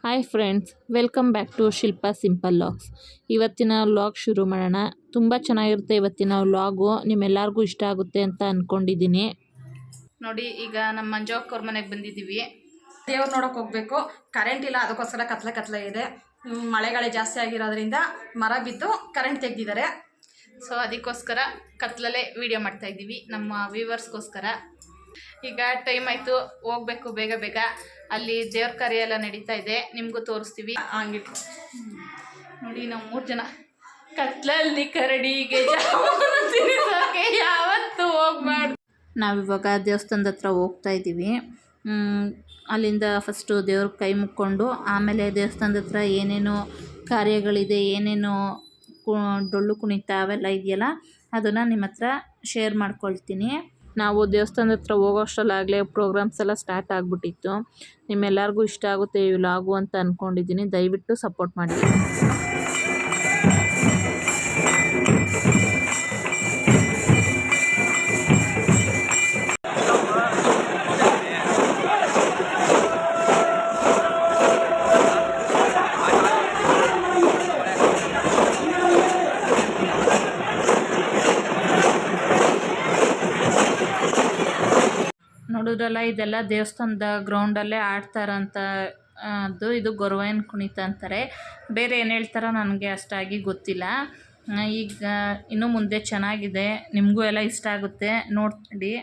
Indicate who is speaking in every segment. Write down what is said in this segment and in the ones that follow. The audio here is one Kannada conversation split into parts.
Speaker 1: Hi friends, welcome back to Shilpa simple logs. ಇವತ್ತಿನ ವ್ಲಾಗ್ ಶುರು ಮಾಡೋಣ. ತುಂಬ ಚೆನ್ನಾಗಿರುತ್ತೆ ಇವತ್ತಿನ ವ್ಲಾಗು. ನಿಮ್ಮೆಲ್ಲರಿಗೂ ಇಷ್ಟ ಆಗುತ್ತೆ ಅಂತ ಅಂದ್ಕೊಂಡಿದ್ದೀನಿ.
Speaker 2: ನೋಡಿ, ಈಗ ನಮ್ಮ ಮಂಜವ್ರ ಮನೆಗೆ ಬಂದಿದ್ದೀವಿ. ದೇವ್ರು ನೋಡೋಕೆ ಹೋಗಬೇಕು. ಕರೆಂಟ್ ಇಲ್ಲ, ಅದಕ್ಕೋಸ್ಕರ ಕತ್ಲೆ ಇದೆ. ಮಳೆಗಾಳೆ ಜಾಸ್ತಿ ಆಗಿರೋದ್ರಿಂದ ಮರ ಬಿದ್ದು ಕರೆಂಟ್ ತೆಗೆದಿದ್ದಾರೆ. ಸೊ ಅದಕ್ಕೋಸ್ಕರ ಕತ್ಲಲ್ಲೇ ವಿಡಿಯೋ ಮಾಡ್ತಾಯಿದ್ದೀವಿ ನಮ್ಮ ವ್ಯೂವರ್ಸ್ಗೋಸ್ಕರ. ಈಗ ಟೈಮ್ ಆಯಿತು, ಹೋಗ್ಬೇಕು ಬೇಗ ಬೇಗ. ಅಲ್ಲಿ ದೇವ್ರ ಕಾರ್ಯ ಎಲ್ಲ ನಡೀತಾ ಇದೆ, ನಿಮಗೂ ತೋರಿಸ್ತೀವಿ. ಹಂಗಿಟ್ಟು ನೋಡಿ, ನಾವು 3 ಜನ ಕತ್ಲಲ್ಲಿ ಕರಡಿಗೆ ತಿನ್ನಿಸೋಕೆ ಯಾವತ್ತೂ ಹೋಗ್ಬಾರ್ದು.
Speaker 1: ನಾವಿವಾಗ ದೇವಸ್ಥಾನದ ಹತ್ರ ಹೋಗ್ತಾ ಇದ್ದೀವಿ. ಅಲ್ಲಿಂದ ಫಸ್ಟು ದೇವ್ರ ಕೈ ಮುಕ್ಕೊಂಡು ಆಮೇಲೆ ದೇವಸ್ಥಾನದ ಹತ್ರ ಏನೇನು ಕಾರ್ಯಗಳಿದೆ, ಏನೇನು ಡೊಳ್ಳು ಕುಣಿತ ಅವೆಲ್ಲ ಇದೆಯಲ್ಲ, ಅದನ್ನು ನಿಮ್ಮ ಹತ್ರ ಶೇರ್ ಮಾಡ್ಕೊಳ್ತೀನಿ. ನಾವು ದೇವಸ್ಥಾನದ ಹತ್ರ ಹೋಗೋಷ್ಟರಲ್ಲಾಗಲೇ ಪ್ರೋಗ್ರಾಮ್ಸ್ ಎಲ್ಲ ಸ್ಟಾರ್ಟ್ ಆಗಿಬಿಟ್ಟಿತ್ತು. ನಿಮ್ಮೆಲ್ಲರಿಗೂ ಇಷ್ಟ ಆಗುತ್ತೆ ಈ ವ್ಲಾಗು ಅಂತ ಅಂದ್ಕೊಂಡಿದ್ದೀನಿ. ದಯವಿಟ್ಟು ಸಪೋರ್ಟ್ ಮಾಡಿ. ನೋಡಿದ್ರಲ್ಲ, ಇದೆಲ್ಲ ದೇವಸ್ಥಾನದ ಗ್ರೌಂಡಲ್ಲೇ ಆಡ್ತಾರಂತ. ಇದು ಗೊರವಯ್ಯನ ಕುಣಿತ ಅಂತಾರೆ. ಬೇರೆ ಏನು ಹೇಳ್ತಾರೋ ನನಗೆ ಅಷ್ಟಾಗಿ ಗೊತ್ತಿಲ್ಲ. ಈಗ ಇನ್ನು ಮುಂದೆ ಚೆನ್ನಾಗಿದೆ, ನಿಮಗೂ ಎಲ್ಲ ಇಷ್ಟ ಆಗುತ್ತೆ ನೋಡಿ.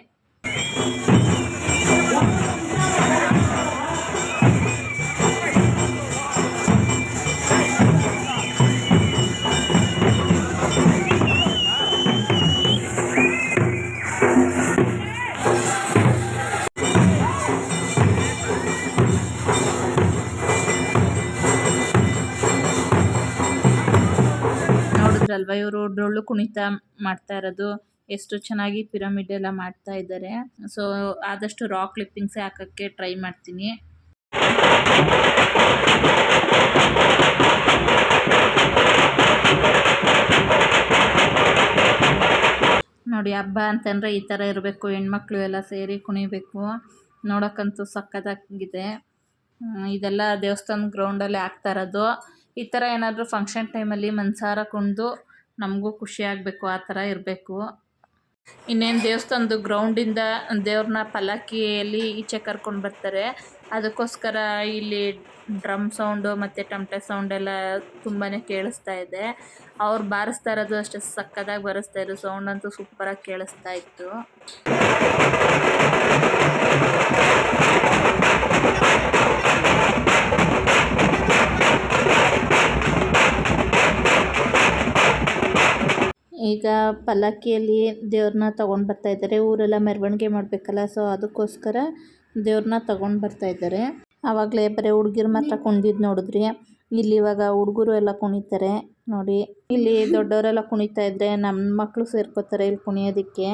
Speaker 1: ಅಲ್ವಾ, ಇವರು ಡೊಳ್ಳು ಕುಣಿತ ಮಾಡ್ತಾ ಇರೋದು. ಎಷ್ಟು ಚೆನ್ನಾಗಿ ಪಿರಮಿಡ್ ಎಲ್ಲ ಮಾಡ್ತಾ ಇದ್ದಾರೆ. ಸೊ ಆದಷ್ಟು ರಾಕ್ ಕ್ಲಿಪ್ಪಿಂಗ್ಸೇ ಹಾಕೋಕ್ಕೆ ಟ್ರೈ ಮಾಡ್ತೀನಿ. ನೋಡಿ, ಹಬ್ಬ ಅಂತಂದರೆ ಈ ಥರ ಇರಬೇಕು. ಹೆಣ್ಮಕ್ಳು ಎಲ್ಲ ಸೇರಿ ಕುಣಿಬೇಕು. ನೋಡೋಕ್ಕಂತೂ ಸಕ್ಕತ್ತಾಗಿದೆ. ಇದೆಲ್ಲ ದೇವಸ್ಥಾನ ಗ್ರೌಂಡಲ್ಲೇ ಆಗ್ತಾ ಇರೋದು. ಈ ಥರ ಏನಾದರೂ ಫಂಕ್ಷನ್ ಟೈಮಲ್ಲಿ ಮನಸಾರ ಕುಣಿದು ನಮಗೂ ಖುಷಿ ಆಗಬೇಕು, ಆ ಥರ ಇರಬೇಕು. ಇನ್ನೇನು ದೇವಸ್ಥಾನದ ಗ್ರೌಂಡಿಂದ ದೇವ್ರನ್ನ ಪಲ್ಲಕ್ಕಿಯಲ್ಲಿ ಈಚೆ ಕರ್ಕೊಂಡು ಬರ್ತಾರೆ. ಅದಕ್ಕೋಸ್ಕರ ಇಲ್ಲಿ ಡ್ರಮ್ ಸೌಂಡು ಮತ್ತು ಟಮಟೆ ಸೌಂಡೆಲ್ಲ ತುಂಬಾ ಕೇಳಿಸ್ತಾ ಇದೆ. ಅವ್ರು ಬಾರಿಸ್ತಾ ಇರೋದು ಅಷ್ಟೇ ಸಕ್ಕತ್ತಾಗಿ ಬಾರಿಸ್ತಾ ಇದ್ರು. ಸೌಂಡ್ ಅಂತೂ ಸೂಪರಾಗಿ ಕೇಳಿಸ್ತಾ ಇತ್ತು. ಈಗ ಪಲ್ಲಕ್ಕಿಯಲ್ಲಿ ದೇವ್ರನ್ನ ತೊಗೊಂಡು ಬರ್ತಾಯಿದ್ದಾರೆ. ಊರೆಲ್ಲ ಮೆರವಣಿಗೆ ಮಾಡಬೇಕಲ್ಲ, ಸೊ ಅದಕ್ಕೋಸ್ಕರ ದೇವ್ರನ್ನ ತೊಗೊಂಡು ಬರ್ತಾಯಿದ್ದಾರೆ. ಆವಾಗಲೇ ಬರೀ ಹುಡುಗಿರು ಮಾತ್ರ ಕುಣಿದಿದ್ದು ನೋಡಿದ್ರಿ. ಇಲ್ಲಿ ಇವಾಗ ಹುಡುಗರು ಎಲ್ಲ ಕುಣಿತಾರೆ ನೋಡಿ. ಇಲ್ಲಿ ದೊಡ್ಡವರೆಲ್ಲ ಕುಣಿತಾ ಇದ್ರೆ ನಮ್ಮ ಮಕ್ಕಳು ಸೇರ್ಕೋತಾರೆ ಇಲ್ಲಿ ಕುಣಿಯೋದಕ್ಕೆ.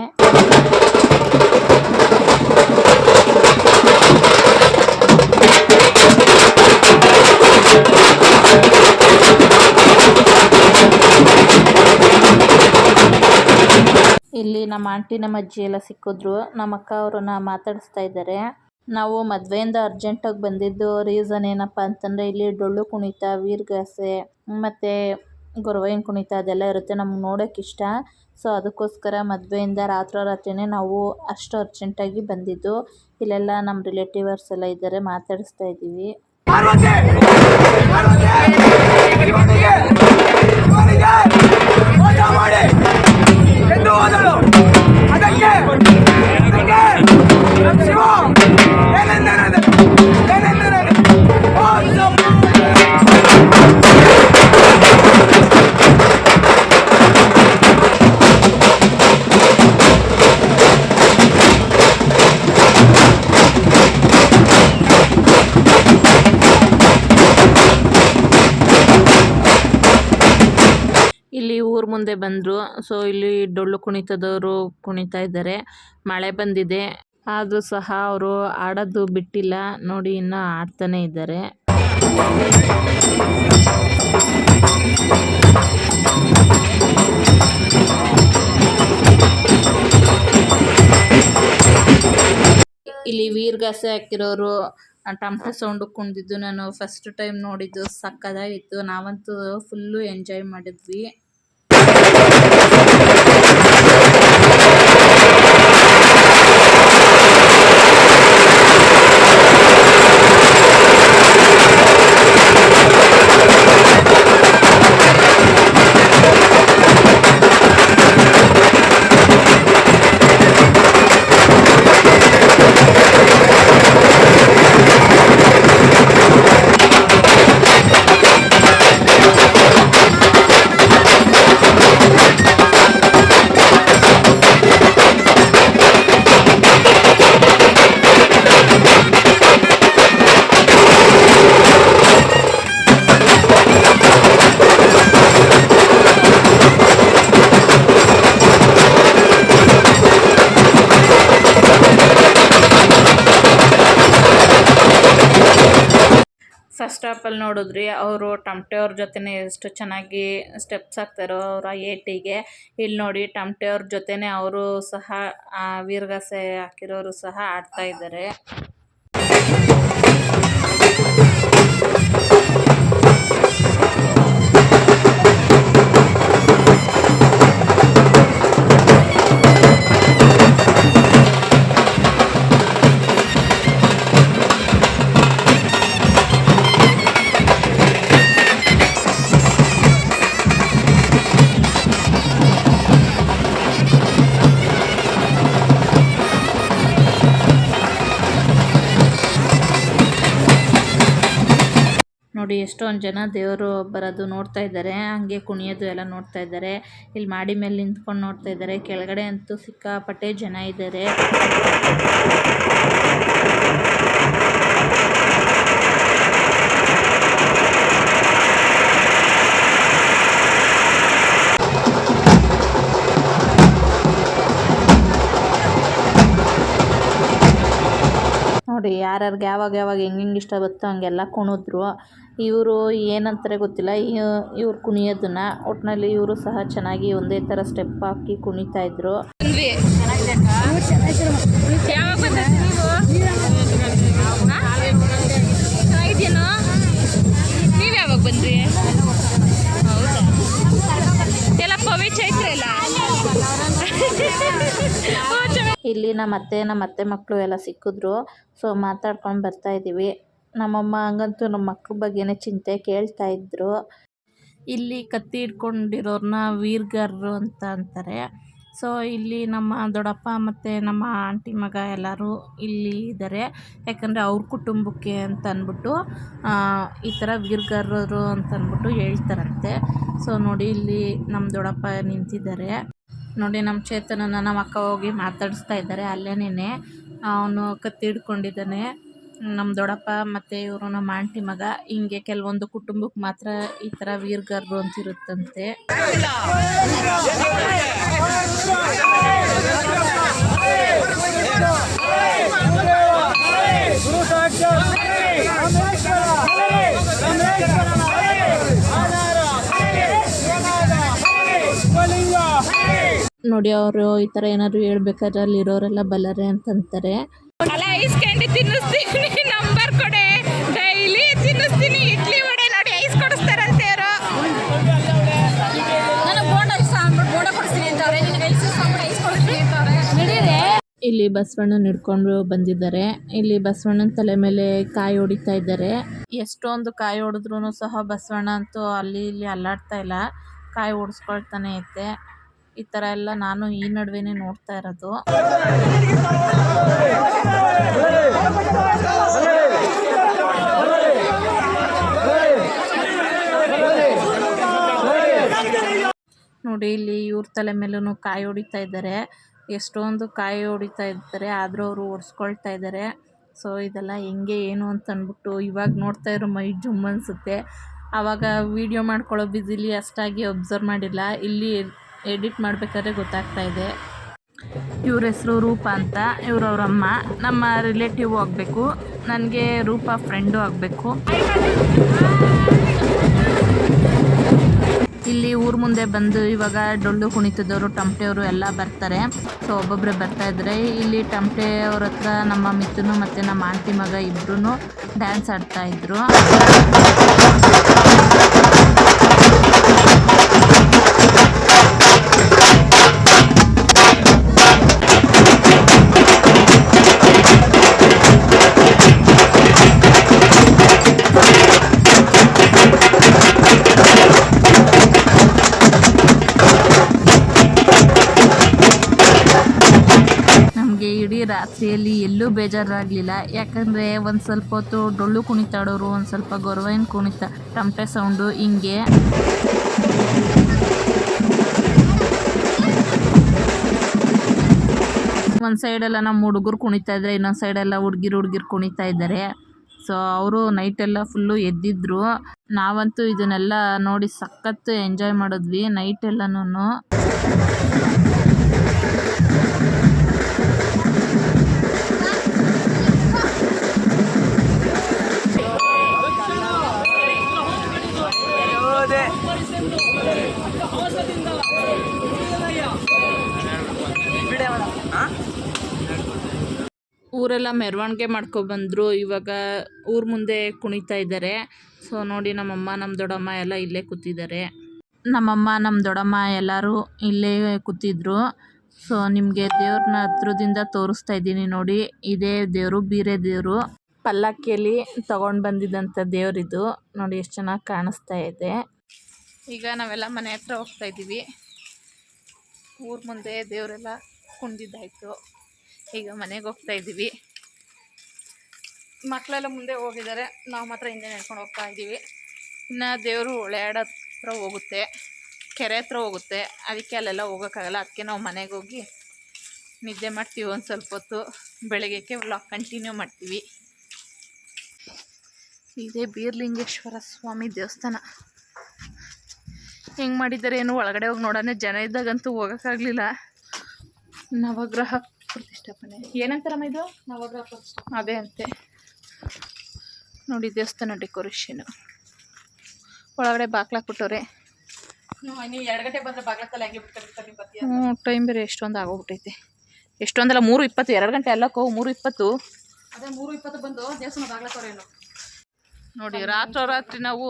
Speaker 1: ಇಲ್ಲಿ ನಮ್ಮ ಆಂಟಿ ನಮ್ಮ ಅಜ್ಜಿ ಎಲ್ಲ ಸಿಕ್ಕಿದ್ರು. ನಮ್ಮ ಅಕ್ಕ ಅವರನ್ನ ಮಾತಾಡಿಸ್ತಾ ಇದ್ದಾರೆ. ನಾವು ಮದುವೆಯಿಂದ ಅರ್ಜೆಂಟಾಗಿ ಬಂದಿದ್ದು ರೀಸನ್ ಏನಪ್ಪ ಅಂತಂದರೆ, ಇಲ್ಲಿ ಡೊಳ್ಳು ಕುಣಿತ, ವೀರಗಾಸೆ ಮತ್ತು ಗೊರವಯ್ಯನ ಕುಣಿತ ಅದೆಲ್ಲ ಇರುತ್ತೆ. ನಮ್ಗೆ ನೋಡೋಕೆ ಇಷ್ಟ. ಸೊ ಅದಕ್ಕೋಸ್ಕರ ಮದುವೆಯಿಂದ ರಾತ್ರಿನೇ ನಾವು ಅಷ್ಟು ಅರ್ಜೆಂಟಾಗಿ ಬಂದಿದ್ದು. ಇಲ್ಲೆಲ್ಲ ನಮ್ಮ ರಿಲೇಟಿವರ್ಸ್ ಎಲ್ಲ ಇದ್ದಾರೆ, ಮಾತಾಡಿಸ್ತಾ ಇದ್ದೀವಿ. ಇಲ್ಲಿ ಊರ ಮುಂದೆ ಬಂದರು. ಸೊ ಇಲ್ಲಿ ಡೊಳ್ಳು ಕುಣಿತದವರು ಕುಣಿತಾ ಇದ್ದಾರೆ. ಮಳೆ ಬಂದಿದೆ, ಆದರೂ ಸಹ ಅವರು ಆಡೋದು ಬಿಟ್ಟಿಲ್ಲ ನೋಡಿ, ಇನ್ನೂ ಆಡ್ತಾನೆ ಇದ್ದಾರೆ. ಇಲ್ಲಿ ವೀರಗಾಸೆ ಹಾಕಿರೋರು ಟಮಟೆ ಸೌಂಡು ಕುಣಿದಿದ್ದು ನಾನು ಫಸ್ಟ್ ಟೈಮ್ ನೋಡಿದ್ದು. ಸಕ್ಕತ್ತಾಗಿತ್ತು. ನಾವಂತೂ ಫುಲ್ಲು ಎಂಜಾಯ್ ಮಾಡಿದ್ವಿ. ಫಸ್ಟ್ ಸ್ಟಾಪಲ್ಲಿ ನೋಡಿದ್ರಿ ಅವರು ಟಮಟೆ ಅವ್ರ ಜೊತೆನೇ ಎಷ್ಟು ಚೆನ್ನಾಗಿ ಸ್ಟೆಪ್ಸ್ ಹಾಕ್ತಾರೋ ಅವರ ಏಟಿಗೆ. ಇಲ್ಲಿ ನೋಡಿ ಟಮಟೆ ಅವ್ರ ಜೊತೆನೇ ಅವರು ಸಹ ವೀರಗಾಸೆ ಹಾಕಿರೋರು ಸಹ ಆಡ್ತಾ ಇದ್ದಾರೆ. ನೋಡಿ ಎಷ್ಟೊಂದು ಜನ ದೇವರು ಬರೋದು ನೋಡ್ತಾ ಇದ್ದಾರೆ, ಹಂಗೆ ಕುಣಿಯೋದು ಎಲ್ಲ ನೋಡ್ತಾ ಇದ್ದಾರೆ. ಇಲ್ಲಿ ಮಾಡಿ ಮೇಲೆ ನಿಂತ್ಕೊಂಡು ನೋಡ್ತಾ ಇದ್ದಾರೆ. ಕೆಳಗಡೆ ಅಂತೂ ಸಿಕ್ಕಾಪಟ್ಟೆ ಜನ ಇದ್ದಾರೆ. ನೋಡಿ ಯಾರ್ಯಾರಿಗೆ ಯಾವಾಗ ಯಾವಾಗ ಹೆಂಗೆ ಇಷ್ಟ ಬರುತ್ತೋ ಹಂಗೆಲ್ಲ ಕುಣಿದ್ರು. ಇವರು ಏನಂತಾರೆ ಗೊತ್ತಿಲ್ಲ ಇವ್ರು ಕುಣಿಯೋದನ್ನ. ಒಟ್ಟಿನಲ್ಲಿ ಇವರು ಸಹ ಚೆನ್ನಾಗಿ ಒಂದೇ ಥರ ಸ್ಟೆಪ್ ಹಾಕಿ ಕುಣಿತಾ ಇದ್ರು.
Speaker 2: ನೀವು ಯಾವಾಗ ಬಂದ್ರಿ? ಹೌದಾ? ಎಲ್ಲ ಪವಿ ಚೈತ್ರ ಎಲ್ಲ
Speaker 1: ಇಲ್ಲಿ ನಮ್ಮ ಅತ್ತೆ ಮಕ್ಕಳು ಎಲ್ಲ ಸಿಕ್ಕಿದ್ರು. ಸೊ ಮಾತಾಡ್ಕೊಂಡು ಬರ್ತಾ ಇದ್ದೀವಿ. ನಮ್ಮಮ್ಮ ಹಂಗಂತೂ ನಮ್ಮ ಮಕ್ಳ ಬಗ್ಗೆನೇ ಚಿಂತೆ ಕೇಳ್ತಾ ಇದ್ರು. ಇಲ್ಲಿ ಕತ್ತಿ ಹಿಡ್ಕೊಂಡಿರೋರನ್ನ ವೀರ್ಗಾರರು ಅಂತ ಅಂತಾರೆ. ಸೊ ಇಲ್ಲಿ ನಮ್ಮ ದೊಡ್ಡಪ್ಪ ಮತ್ತು ನಮ್ಮ ಆಂಟಿ ಮಗ ಎಲ್ಲರೂ ಇಲ್ಲಿ ಇದ್ದಾರೆ. ಯಾಕಂದರೆ ಅವ್ರ ಕುಟುಂಬಕ್ಕೆ ಅಂತ ಅಂದ್ಬಿಟ್ಟು ಈ ಥರ ವೀರ್ಗಾರರು ಅಂತ ಅಂದ್ಬಿಟ್ಟು ಹೇಳ್ತಾರಂತೆ. ಸೊ ನೋಡಿ ಇಲ್ಲಿ ನಮ್ಮ ದೊಡ್ಡಪ್ಪ ನಿಂತಿದ್ದಾರೆ. ನೋಡಿ ನಮ್ಮ ಚೇತನನ ನಮ್ಮ ಅಕ್ಕ ಹೋಗಿ ಮಾತಾಡಿಸ್ತಾ ಇದ್ದಾರೆ. ಅಲ್ಲೇನೇ ಅವನು ಕತ್ತಿ ಹಿಡ್ಕೊಂಡಿದ್ದಾನೆ. ನಮ್ಮ ದೊಡ್ಡಪ್ಪ ಮತ್ತು ಇವರು ನಮ್ಮ ಆಂಟಿ ಮಗ. ಹಿಂಗೆ ಕೆಲವೊಂದು ಕುಟುಂಬಕ್ಕೆ ಮಾತ್ರ ಈ ಥರ ವೀರ್ಗಾರರು ಅಂತಿರುತ್ತಂತೆ. ನೋಡಿ ಅವರು ಈ ಥರ ಏನಾದ್ರು ಹೇಳ್ಬೇಕಾದ್ರೆ ಅಲ್ಲಿರೋರೆಲ್ಲ ಬಲ್ಲರೆ ಅಂತಂತಾರೆ.
Speaker 2: ಐಸ್ ಕ್ಯಾಂಡಿ ತಿನ್ನಿಸ್ತೀನಿ, ನಂಬರ್ ಕೊಡೆ, ಡೈಲಿ ತಿನ್ನಿಸ್ತೀನಿ. ಇಡ್ಲಿ ವಡೆ ನೋಡಿ ಐಸ್ ಕೊಡಿಸ್ತಾರಂತೆ ಅವರು.
Speaker 1: ಇಲ್ಲಿ ಬಸವಣ್ಣನ ಹಿಡ್ಕೊಂಡು ಬಂದಿದ್ದಾರೆ. ಇಲ್ಲಿ ಬಸವಣ್ಣನ ತಲೆ ಮೇಲೆ ಕಾಯಿ ಹೊಡಿತಾ ಇದ್ದಾರೆ. ಎಷ್ಟೊಂದು ಕಾಯಿ ಹೊಡೆದ್ರೂ ಸಹ ಬಸವಣ್ಣ ಅಂತೂ ಅಲ್ಲಿ ಇಲ್ಲಿ ಅಲ್ಲಾಡ್ತಾ ಇಲ್ಲ, ಕಾಯಿ ಹೊಡಿಸ್ಕೊಳ್ತಾನೆ ಐತೆ. ಈ ಥರ ಎಲ್ಲ ನಾನು ಈ ನಡುವೆನೇ ನೋಡ್ತಾ ಇರೋದು. ನೋಡಿ ಇಲ್ಲಿ ಇವ್ರ ತಲೆ ಮೇಲೂ ಕಾಯಿ ಹೊಡಿತಾ ಇದ್ದಾರೆ. ಎಷ್ಟೊಂದು ಕಾಯಿ ಹೊಡಿತಾ ಇರ್ತಾರೆ, ಆದರೂ ಅವರು ಓಡಿಸ್ಕೊಳ್ತಾ ಇದ್ದಾರೆ. ಸೊ ಇದೆಲ್ಲ ಹೆಂಗೆ ಏನು ಅಂತ ಅಂದ್ಬಿಟ್ಟು ಇವಾಗ ನೋಡ್ತಾ ಇರೋ ಮೈ ಜುಮ್ ಅನಿಸುತ್ತೆ. ಆವಾಗ ವೀಡಿಯೋ ಮಾಡ್ಕೊಳ್ಳೋ ಬ್ಯುಸಿಲಿ ಅಷ್ಟಾಗಿ ಅಬ್ಸರ್ವ್ ಮಾಡಿಲ್ಲ. ಇಲ್ಲಿ ಎಡಿಟ್ ಮಾಡಬೇಕಾದ್ರೆ ಗೊತ್ತಾಗ್ತಾ ಇದೆ. ಇವ್ರ ಹೆಸರು ರೂಪ ಅಂತ. ಇವರವ್ರಮ್ಮ ನಮ್ಮ ರಿಲೇಟಿವ್ ಆಗಬೇಕು. ನನಗೆ ರೂಪ ಫ್ರೆಂಡು ಆಗಬೇಕು. ಇಲ್ಲಿ ಊರ ಮುಂದೆ ಬಂದು ಇವಾಗ ಡೊಳ್ಳು ಕುಣಿತದವರು ಟಮಟೆಯವರು ಎಲ್ಲ ಬರ್ತಾರೆ. ಸೊ ಒಬ್ಬೊಬ್ಬರೇ ಬರ್ತಾ ಇದ್ದಾರೆ. ಇಲ್ಲಿ ಟಮಟೆ ಅವ್ರ ಹತ್ರ ನಮ್ಮ ಮಿಥುನು ಮತ್ತು ನಮ್ಮ ಆಂಟಿ ಮಗ ಇಬ್ಬರೂ ಡ್ಯಾನ್ಸ್ ಆಡ್ತಾ ಇದ್ರು. ಇಡೀ ರಾತ್ರಿಯಲ್ಲಿ ಎಲ್ಲೂ ಬೇಜಾರಾಗಲಿಲ್ಲ. ಯಾಕಂದರೆ ಒಂದು ಸ್ವಲ್ಪ ಹೊತ್ತು ಡೊಳ್ಳು ಕುಣಿತಾಡೋರು, ಒಂದು ಸ್ವಲ್ಪ ಗೊರವೈನ ಕುಣಿತ, ಟಮಟೆ ಸೌಂಡು ಹಿಂಗೆ. ಒಂದು ಸೈಡೆಲ್ಲ ನಮ್ಮ ಹುಡುಗರು ಕುಣಿತಾ ಇದ್ದಾರೆ, ಇನ್ನೊಂದು ಸೈಡೆಲ್ಲ ಹುಡುಗಿರು ಕುಣಿತಾ ಇದ್ದಾರೆ. ಸೊ ಅವರು ನೈಟೆಲ್ಲ ಫುಲ್ಲು ಎದ್ದಿದ್ರು. ನಾವಂತೂ ಇದನ್ನೆಲ್ಲ ನೋಡಿ ಸಖತ್ತು ಎಂಜಾಯ್ ಮಾಡಿದ್ವಿ ನೈಟೆಲ್ಲನೂ. ಊರೆಲ್ಲ ಮೆರವಣಿಗೆ ಮಾಡ್ಕೊಬಂದರು. ಇವಾಗ ಊರ ಮುಂದೆ ಕುಣಿತಾ ಇದ್ದಾರೆ. ಸೊ ನೋಡಿ ನಮ್ಮಮ್ಮ ನಮ್ಮ ದೊಡ್ಡಮ್ಮ ಎಲ್ಲ ಇಲ್ಲೇ ಕೂತಿದ್ದಾರೆ. ನಮ್ಮಮ್ಮ ನಮ್ಮ ದೊಡ್ಡಮ್ಮ ಎಲ್ಲರೂ ಇಲ್ಲೇ ಕೂತಿದ್ರು. ಸೊ ನಿಮಗೆ ದೇವ್ರನ್ನ ಹತ್ರದಿಂದ ತೋರಿಸ್ತಾ ಇದ್ದೀನಿ ನೋಡಿ. ಇದೇ ದೇವರು, ಬೀರೆ ದೇವರು. ಪಲ್ಲಕ್ಕಿಯಲ್ಲಿ ತಗೊಂಡು ಬಂದಿದ್ದಂಥ ದೇವರಿದು ನೋಡಿ, ಎಷ್ಟು ಚೆನ್ನಾಗಿ ಕಾಣಿಸ್ತಾ ಇದೆ. ಈಗ ನಾವೆಲ್ಲ ಮನೆ ಹತ್ರ ಹೋಗ್ತಾ ಇದ್ದೀವಿ. ಊರ ಮುಂದೆ ದೇವರೆಲ್ಲ ಕುಣಿದಿದ್ದಾಯಿತು. ಈಗ ಮನೆಗೆ ಹೋಗ್ತಾ ಇದ್ದೀವಿ. ಮಕ್ಕಳೆಲ್ಲ ಮುಂದೆ ಹೋಗಿದ್ದಾರೆ, ನಾವು ಮಾತ್ರ ಹಿಂದೆ ನಡ್ಕೊಂಡು ಹೋಗ್ತಾ ಇದ್ದೀವಿ. ಇನ್ನು ದೇವರು ಒಳ್ಳೆಯಾಡ ಹತ್ರ ಹೋಗುತ್ತೆ, ಕೆರೆ ಹತ್ರ ಹೋಗುತ್ತೆ. ಅದಕ್ಕೆ ಅಲ್ಲೆಲ್ಲ ಹೋಗೋಕ್ಕಾಗಲ್ಲ. ಅದಕ್ಕೆ ನಾವು ಮನೆಗೆ ಹೋಗಿ ನಿದ್ದೆ ಮಾಡ್ತೀವಿ ಒಂದು ಸ್ವಲ್ಪ ಹೊತ್ತು. ಬೆಳಗ್ಗೆಗೆ ವ್ಲಾಗ್ ಕಂಟಿನ್ಯೂ ಮಾಡ್ತೀವಿ. ಇದೇ ಬೀರಲಿಂಗೇಶ್ವರ ಸ್ವಾಮಿ ದೇವಸ್ಥಾನ. ಹೆಂಗೆ ಮಾಡಿದ್ದಾರೆ ಏನು, ಒಳಗಡೆ ಹೋಗಿ ನೋಡೋಣ. ಜನ ಇದ್ದಾಗಂತೂ ಹೋಗೋಕ್ಕಾಗಲಿಲ್ಲ. ನವಗ್ರಹ ಪ್ರತಿಷ್ಠಾಪನೆ ಏನಂತಾರಮ್ಮ ಇದು? ನವಗ್ರಹ ಪ್ರತಿಷ್ಠಾಪನೆ ಅದೇ ಅಂತೆ ನೋಡಿ. ದೇವಸ್ಥಾನ ಡೆಕೋರೇಷನು ಒಳಗಡೆ ಬಾಗ್ಲಾಕ್ಬಿಟ್ಟವ್ರೆ.
Speaker 2: ನೀವು 2 ಗಂಟೆ ಬಂದರೆ ಬಾಗ್ಲತ್ತಲ್ಲ ಹಂಗೆ ಬಿಡ್ತಾರೆ.
Speaker 1: ಟೈಮ್ ಬೇರೆ ಎಷ್ಟೊಂದು ಆಗೋಗ್ಬಿಟ್ಟೈತೆ. ಎಷ್ಟೊಂದಲ್ಲ 3:20. 2 ಗಂಟೆ ಅಲ್ಲಕ್ಕೋ 3:20.
Speaker 2: ಅದೇ 3:20 ಬಂದು ದೇವಸ್ಥಾನ ಬಾಗ್ಲತ್ತವ್ರೇನು
Speaker 1: ನೋಡಿ. ರಾತ್ರಿ ನಾವು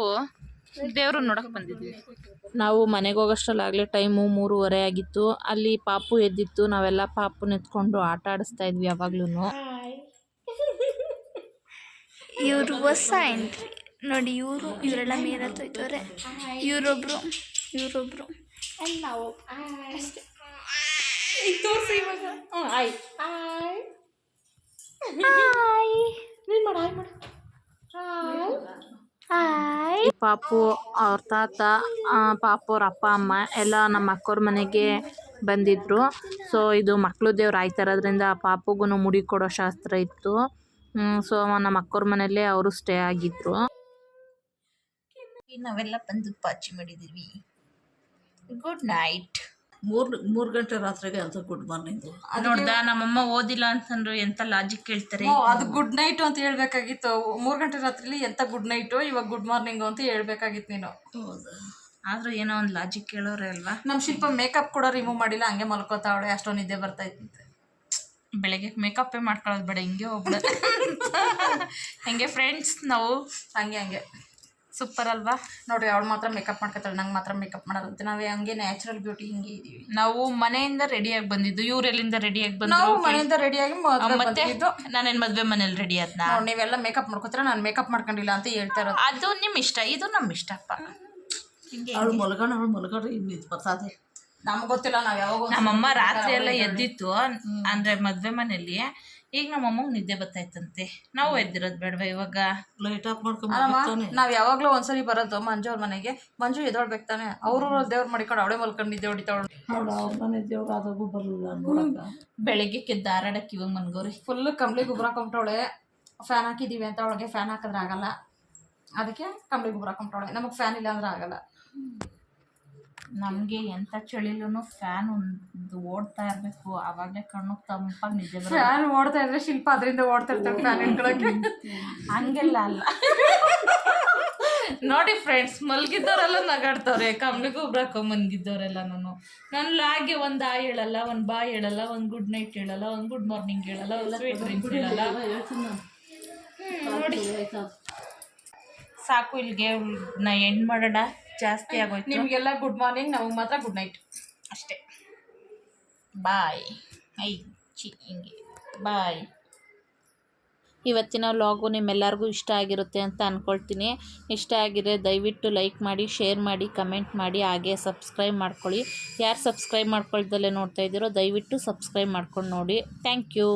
Speaker 1: ದೇವರು ನೋಡಕ್ಕೆ ಬಂದಿದ್ವಿ. ನಾವು ಮನೆಗೆ ಹೋಗೋಷ್ಟರಲ್ಲಾಗಲೇ ಟೈಮು 3:30 ಆಗಿತ್ತು. ಅಲ್ಲಿ ಪಾಪು ಎದ್ದಿತ್ತು. ನಾವೆಲ್ಲ ಪಾಪುನ ಎತ್ಕೊಂಡು ಆಟ ಆಡಿಸ್ತಾ ಇದ್ವಿ ಯಾವಾಗ್ಲೂ.
Speaker 3: ಇವರು ಹೊಸ ಎಂಟ್ರಿ ನೋಡಿ. ಇವರೆಲ್ಲ ಮೇಲೆ ತೊಯ್ತವ್ರೆ. ಇವರೊಬ್ರು ಎಲ್ಲ
Speaker 2: ತೋರಿಸಿ ಇವಾಗ. ಆಯ್
Speaker 1: ಪಾಪು ಅವ್ರ ತಾತ, ಪಾಪು ಅವ್ರ ಅಪ್ಪ ಅಮ್ಮ ಎಲ್ಲ ನಮ್ಮ ಅಕ್ಕವ್ರ ಮನೆಗೆ ಬಂದಿದ್ರು. ಸೊ ಇದು ಮಕ್ಕಳು ದೇವ್ರು ಆಯ್ತಾರೋದ್ರಿಂದ ಪಾಪುಗೂ ಮುಡಿ ಕೊಡೋ ಶಾಸ್ತ್ರ ಇತ್ತು. ಸೊ ನಮ್ಮ ಅಕ್ಕವ್ರ ಮನೆಯಲ್ಲೇ ಅವರು ಸ್ಟೇ ಆಗಿದ್ರು. ನಾವೆಲ್ಲ ಬಂದು ಪಾಚಿ ಮಾಡಿದ್ದೀವಿ. Good night.
Speaker 4: 3 ಗಂಟೆ ರಾತ್ರಿಗೆ ಅಂತ ಗುಡ್ ಮಾರ್ನಿಂಗ್
Speaker 1: ನೋಡ್ದ. ನಮ್ಮಮ್ಮ ಓದಿಲ್ಲ ಅಂತಂದ್ರು ಎಂತ ಲಾಜಿಕ್ ಕೇಳ್ತಾರೆ.
Speaker 2: ಅದು ಗುಡ್ ನೈಟ್ ಅಂತ ಹೇಳ್ಬೇಕಾಗಿತ್ತು. 3 ಗಂಟೆ ರಾತ್ರಿಲಿ ಎಂತ ಗುಡ್ ನೈಟು, ಇವಾಗ ಗುಡ್ ಮಾರ್ನಿಂಗ್ ಅಂತ ಹೇಳ್ಬೇಕಾಗಿತ್ತು ನೀನು.
Speaker 4: ಹೌದಾ?
Speaker 1: ಆದ್ರೂ ಏನೋ ಒಂದು ಲಾಜಿಕ್ ಕೇಳೋರೆ ಅಲ್ವಾ.
Speaker 2: ನಮ್ಮ ಶಿಲ್ಪ ಮೇಕಪ್ ಕೂಡ ರಿಮೂವ್ ಮಾಡಿಲ್ಲ, ಹಂಗೆ ಮಲ್ಕೋತಾವಳೆ. ಅಷ್ಟೊಂದು ನಿದ್ದೆ ಬರ್ತಾ ಇತ್ತು.
Speaker 1: ಬೆಳಗ್ಗೆ ಮೇಕಪ್ಪೇ ಮಾಡ್ಕೊಳ್ಳೋದು ಬೇಡ, ಹಿಂಗೆ ಹೋಗ್ಬಿಡೋದು. ಹೆಂಗೆ ಫ್ರೆಂಡ್ಸ್ ನಾವು
Speaker 2: ಹಂಗೆ
Speaker 1: ಸೂಪರ್ ಅಲ್ವಾ.
Speaker 2: ನೋಡ್ರಿ, ಅವಳು ಮಾತ್ರ ಮೇಕಪ್ ಮಾಡ್ಕೊತಾಳೆ, ನಂಗೆ ಮಾತ್ರ ಮೇಕಪ್ ಮಾಡೋದಂತೆ. ನಾವೇ ಹಂಗೆ ನ್ಯಾಚುರಲ್ ಬ್ಯೂಟಿ ಹಿಂಗೆ ಇದೀವಿ.
Speaker 1: ನಾವು ಮನೆಯಿಂದ ರೆಡಿಯಾಗಿ ಬಂದಿದ್ದು. ಇವರೆಲ್ಲಿಂದ ರೆಡಿಯಾಗಿ
Speaker 2: ನಾವು
Speaker 1: ಬಂದ್ರು?
Speaker 2: ಮನೆಯಿಂದ ರೆಡಿಯಾಗಿ
Speaker 1: ಮತ್ತೆ ನಾನೇನು ಮದುವೆ ಮನೇಲಿ ರೆಡಿ ಆದ್ನಾ?
Speaker 2: ನೀವೆಲ್ಲ ಮೇಕಪ್ ಮಾಡ್ಕೋತೀರ, ನಾನು ಮೇಕಪ್ ಮಾಡ್ಕೊಂಡಿಲ್ಲ ಅಂತ ಹೇಳ್ತಾ ಇರೋದು.
Speaker 1: ಅದು ನಿಮ್ಮ ಇಷ್ಟ, ಇದು ನಮ್ಮ ಇಷ್ಟಪ್ಪ.
Speaker 4: ಅವಳು ಮಲ್ಕೊಂಡು ಇನ್ನಿದ್ದು ಬರ್ತದೆ.
Speaker 2: ನಮ್ಗೆ ಗೊತ್ತಿಲ್ಲ, ನಾವು ಯಾವಾಗ
Speaker 1: ನಮ್ಮಮ್ಮ ರಾತ್ರಿ ಎಲ್ಲ ಎದ್ದಿತ್ತು ಅಂದ್ರೆ ಮದುವೆ ಮನೇಲಿ. ಈಗ ನಮ್ಮಮ್ಮಗೆ ನಿದ್ದೆ ಬರ್ತಾಯ್ತಂತೆ. ನಾವು ಎದ್ದಿರೋದು ಬೇಡವಾ ಇವಾಗ?
Speaker 4: ಲೈಟ್ ಆಫ್ ಮಾಡ್ಕೊಂಡು
Speaker 2: ನಾವು ಯಾವಾಗಲೂ ಒಂದ್ಸರಿ ಬರೋದು ಮಂಜು ಅವ್ರ ಮನೆಗೆ. ಮಂಜು ಎದೊಳ್ಬೇಕು ತಾನೆ, ಅವರು ದೇವ್ರು ಮಾಡಿಕೊಂಡು ಅವಳೇ ಮಲ್ಕೊಂಡು ನಿದ್ದೆ ಹೊಡಿತಾವಳು.
Speaker 4: ಅವ್ರ ಮನೆ ದೇವ್ರು ಆದಾಗೂ ಬರಲಿಲ್ಲ.
Speaker 1: ಬೆಳಿಗ್ಗೆ ದಾರಾಡಕ್ಕೆ ಇವಾಗ ಮನ್ಗೋರಿ
Speaker 2: ಫುಲ್ ಕಂಬ್ಳಿ ಗುಬ್ರ ಹಾಕೊಂಬಿಟ್ಟವಳೆ. ಫ್ಯಾನ್ ಹಾಕಿದ್ದೀವಿ ಅಂತ ಅವಳಿಗೆ ಫ್ಯಾನ್ ಹಾಕಿದ್ರೆ ಆಗಲ್ಲ, ಅದಕ್ಕೆ ಕಂಬ್ಳಿ ಗುಬ್ರ ಹಾಕೊಂಬಿಟ್ಟವಳೆ. ನಮಗೆ ಫ್ಯಾನ್ ಇಲ್ಲ ಅಂದ್ರೆ ಆಗಲ್ಲ.
Speaker 1: ನಮಗೆ ಎಂಥ ಚಳಿಲೂ ಫ್ಯಾನ್ ಒಂದು ಓಡ್ತಾ ಇರಬೇಕು, ಆವಾಗಲೇ ಕಣ್ಣು ತಂಪಾಗಿ ನಿದ್ದೆ ಬರೋದು.
Speaker 2: ಫ್ಯಾನ್ ಓಡ್ತಾ ಇದ್ರೆ ಶಿಲ್ಪ ಅದರಿಂದ ಓಡ್ತಾ ಇರ್ತಾಳೆ ಫ್ಯಾನ್ ಇಟ್ಕೊಳಕ್ಕೆ.
Speaker 1: ಹಂಗೆಲ್ಲ ಅಲ್ಲ, ನೋಡಿ ಫ್ರೆಂಡ್ಸ್, ಮಲಗಿದ್ದವರೆಲ್ಲ ನಗಾಡ್ತವ್ರೆ. ಕಮ್ಮಿಗೂ ಮನ್ಗಿದ್ದವರೆಲ್ಲ ನಾನು ಲಾಗೆ ಒಂದು ಆ ಹೇಳಲ್ಲ, ಒಂದು ಬಾ ಹೇಳಲ್ಲ, ಒಂದು ಗುಡ್ ನೈಟ್ ಹೇಳಲ್ಲ, ಒಂದು ಗುಡ್ ಮಾರ್ನಿಂಗ್ ಹೇಳಲ್ಲ, ಒಂದು ಸ್ವೀಟ್ ಡ್ರೀಮ್ಸ್ ಹೇಳಲ್ಲ. ನೋಡಿ ಸಾಕು, ಇಲ್ಲಿಗೆ ನಾ ಎಂಡ್ ಮಾಡೋಣ. ಜಾಸ್ತಿ ಆಗೋಯ್ತು.
Speaker 2: ನಿಮಗೆಲ್ಲ ಗುಡ್ ಮಾರ್ನಿಂಗ್, ನಮಗೆ ಮಾತ್ರ ಗುಡ್ ನೈಟ್ ಅಷ್ಟೇ.
Speaker 1: ಬಾಯ್. ಹಿಂಗೆ ಬಾಯ್. ಇವತ್ತಿನ ವ್ಲಾಗು ನಿಮ್ಮೆಲ್ಲರಿಗೂ ಇಷ್ಟ ಆಗಿರುತ್ತೆ ಅಂತ ಅಂದ್ಕೊಳ್ತೀನಿ. ಇಷ್ಟ ಆಗಿದ್ರೆ ದಯವಿಟ್ಟು ಲೈಕ್ ಮಾಡಿ, ಶೇರ್ ಮಾಡಿ, ಕಮೆಂಟ್ ಮಾಡಿ, ಹಾಗೆ ಸಬ್ಸ್ಕ್ರೈಬ್ ಮಾಡ್ಕೊಳ್ಳಿ. ಯಾರು ಸಬ್ಸ್ಕ್ರೈಬ್ ಮಾಡ್ಕೊಳ್ದಲ್ಲೇ ನೋಡ್ತಾ ಇದ್ದೀರೋ ದಯವಿಟ್ಟು ಸಬ್ಸ್ಕ್ರೈಬ್ ಮಾಡ್ಕೊಂಡು ನೋಡಿ. Thank you.